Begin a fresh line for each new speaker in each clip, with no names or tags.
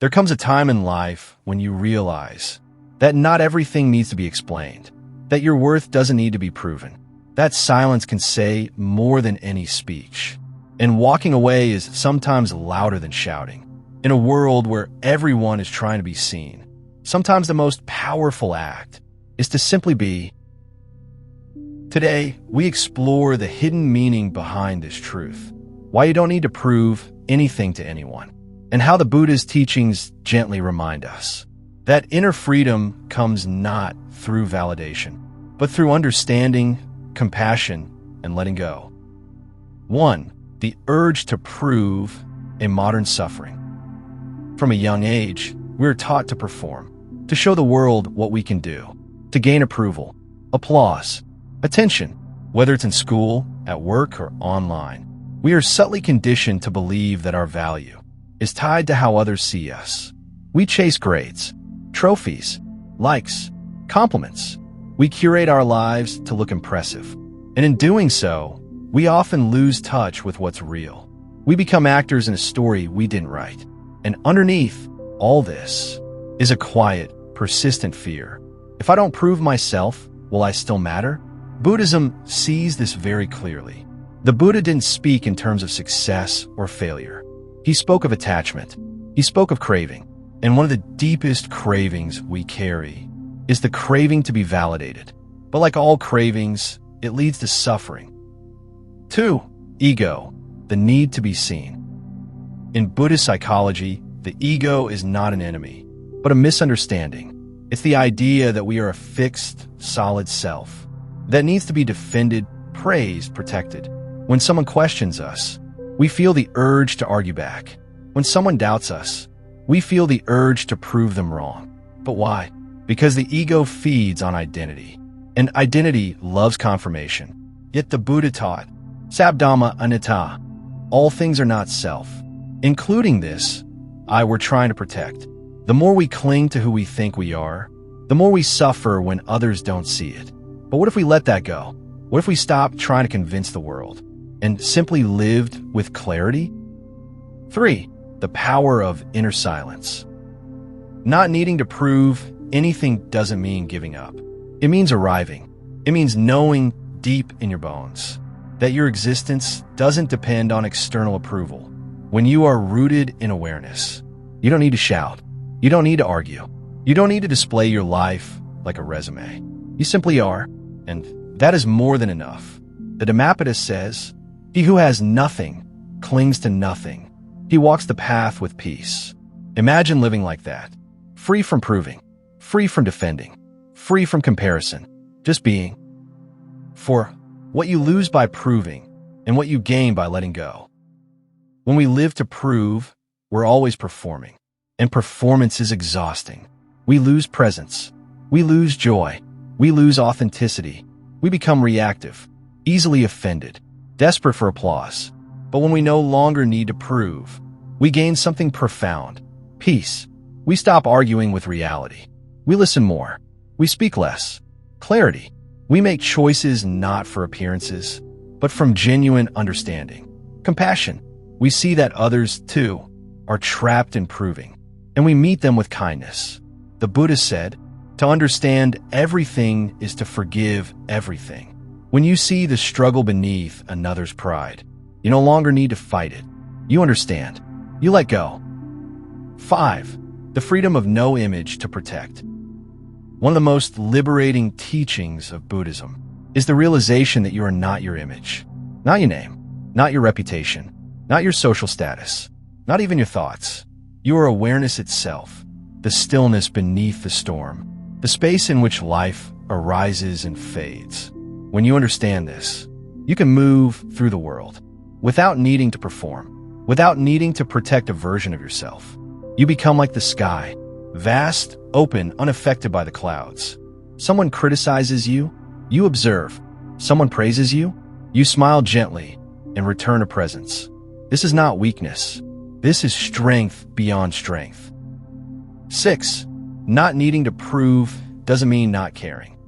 There comes a time in life when you realize that not everything needs to be explained, that your worth doesn't need to be proven, that silence can say more than any speech. And walking away is sometimes louder than shouting. In a world where everyone is trying to be seen, sometimes the most powerful act is to simply be. Today, we explore the hidden meaning behind this truth, why you don't need to prove anything to anyone, and how the Buddha's teachings gently remind us that inner freedom comes not through validation, but through understanding, compassion, and letting go. 1. The urge to prove a modern suffering. From a young age, we're taught to perform, to show the world what we can do, to gain approval, applause, attention, whether it's in school, at work, or online. We are subtly conditioned to believe that our value is tied to how others see us. We chase grades, trophies, likes, compliments. We curate our lives to look impressive. And in doing so, we often lose touch with what's real. We become actors in a story we didn't write. And underneath all this is a quiet, persistent fear. If I don't prove myself, will I still matter? Buddhism sees this very clearly. The Buddha didn't speak in terms of success or failure. He spoke of attachment. He spoke of craving. And one of the deepest cravings we carry is the craving to be validated. But like all cravings, it leads to suffering. 2. Ego, the need to be seen. In Buddhist psychology, the ego is not an enemy, but a misunderstanding. It's the idea that we are a fixed, solid self that needs to be defended, praised, protected. When someone questions us, we feel the urge to argue back. When someone doubts us, we feel the urge to prove them wrong. But why? Because the ego feeds on identity, and identity loves confirmation. Yet the Buddha taught, Sabdhamma anatta, all things are not self, including this I we're trying to protect. The more we cling to who we think we are, the more we suffer when others don't see it. But what if we let that go? What if we stopped trying to convince the world and simply lived with clarity? 3. The power of inner silence. Not needing to prove anything doesn't mean giving up. It means arriving. It means knowing deep in your bones that your existence doesn't depend on external approval. When you are rooted in awareness, you don't need to shout. You don't need to argue. You don't need to display your life like a resume. You simply are, and that is more than enough. The Dhammapada says, he who has nothing clings to nothing. He walks the path with peace. Imagine living like that, free from proving, free from defending, free from comparison, just being. For what you lose by proving and what you gain by letting go. When we live to prove, we're always performing, and performance is exhausting. We lose presence. We lose joy. We lose authenticity. We become reactive, easily offended, desperate for applause. But when we no longer need to prove, we gain something profound, peace. We stop arguing with reality. We listen more. We speak less. Clarity. We make choices not for appearances, but from genuine understanding. Compassion. We see that others, too, are trapped in proving, and we meet them with kindness. The Buddha said, to understand everything is to forgive everything. When you see the struggle beneath another's pride, you no longer need to fight it. You understand. You let go. 5. The freedom of no image to protect. One of the most liberating teachings of Buddhism is the realization that you are not your image, not your name, not your reputation, not your social status, not even your thoughts. You are awareness itself, the stillness beneath the storm, the space in which life arises and fades. When you understand this, you can move through the world without needing to perform, without needing to protect a version of yourself. You become like the sky, vast, open, unaffected by the clouds. Someone criticizes you, you observe. Someone praises you, you smile gently and return a presence. This is not weakness. This is strength beyond strength. 6. Not needing to prove doesn't mean not caring.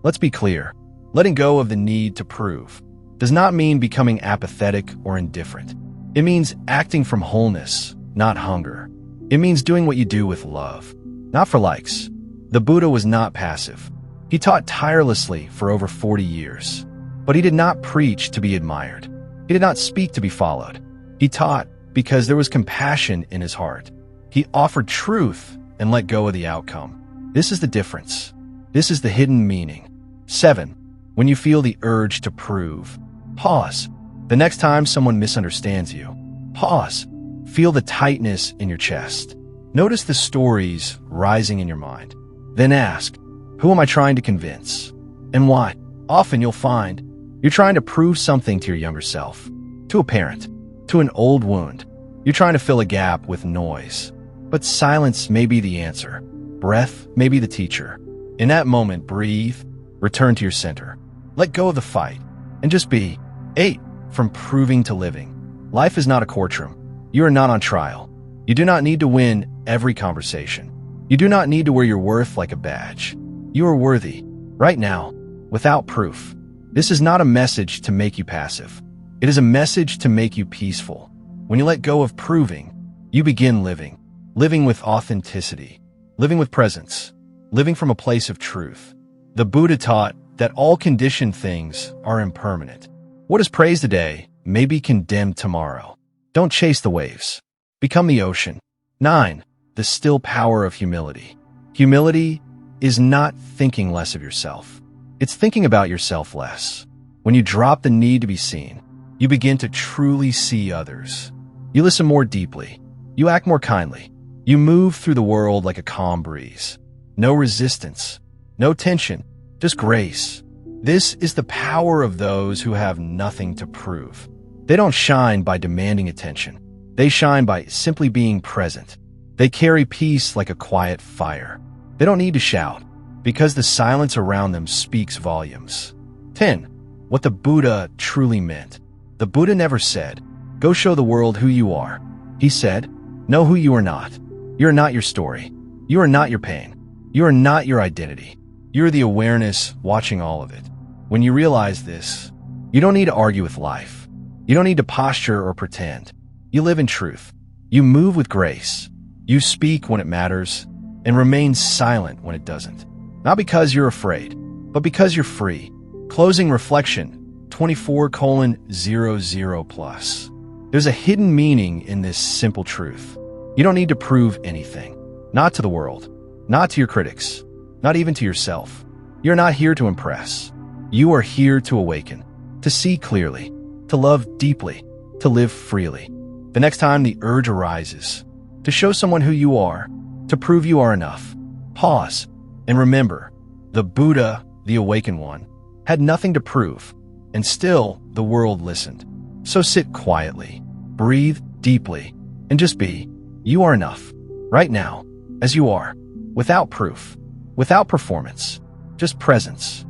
Let's be clear. Letting go of the need to prove does not mean becoming apathetic or indifferent. It means acting from wholeness, not hunger. It means doing what you do with love, not for likes. The Buddha was not passive. He taught tirelessly for over 40 years. But he did not preach to be admired. He did not speak to be followed. He taught because there was compassion in his heart. He offered truth and let go of the outcome. This is the difference. This is the hidden meaning. 7. When you feel the urge to prove, pause. The next time someone misunderstands you, pause. Feel the tightness in your chest. Notice the stories rising in your mind. Then ask, who am I trying to convince? And why? Often you'll find you're trying to prove something to your younger self, to a parent, to an old wound. You're trying to fill a gap with noise. But silence may be the answer. Breath may be the teacher. In that moment, breathe, return to your center. Let go of the fight, and just be. 8. From proving to living. Life is not a courtroom. You are not on trial. You do not need to win every conversation. You do not need to wear your worth like a badge. You are worthy, right now, without proof. This is not a message to make you passive. It is a message to make you peaceful. When you let go of proving, you begin living. Living with authenticity. Living with presence. Living from a place of truth. The Buddha taught that all conditioned things are impermanent. What is praised today may be condemned tomorrow. Don't chase the waves. Become the ocean. 9. The still power of humility. Humility is not thinking less of yourself. It's thinking about yourself less. When you drop the need to be seen, you begin to truly see others. You listen more deeply. You act more kindly. You move through the world like a calm breeze. No resistance, no tension, just grace. This is the power of those who have nothing to prove. They don't shine by demanding attention. They shine by simply being present. They carry peace like a quiet fire. They don't need to shout, because the silence around them speaks volumes. 10. What the Buddha truly meant. The Buddha never said, go show the world who you are. He said, know who you are not. You are not your story. You are not your pain. You are not your identity. You are the awareness watching all of it. When you realize this, you don't need to argue with life. You don't need to posture or pretend. You live in truth. You move with grace. You speak when it matters and remain silent when it doesn't. Not because you're afraid, but because you're free. Closing reflection 24:00+. There's a hidden meaning in this simple truth. You don't need to prove anything. Not to the world. Not to your critics. Not even to yourself. You're not here to impress. You are here to awaken. To see clearly. To love deeply. To live freely. The next time the urge arises, to show someone who you are, to prove you are enough, pause and remember, the Buddha, the awakened one, had nothing to prove, and still the world listened. So sit quietly, breathe deeply, and just be. You are enough, right now, as you are, without proof, without performance, just presence.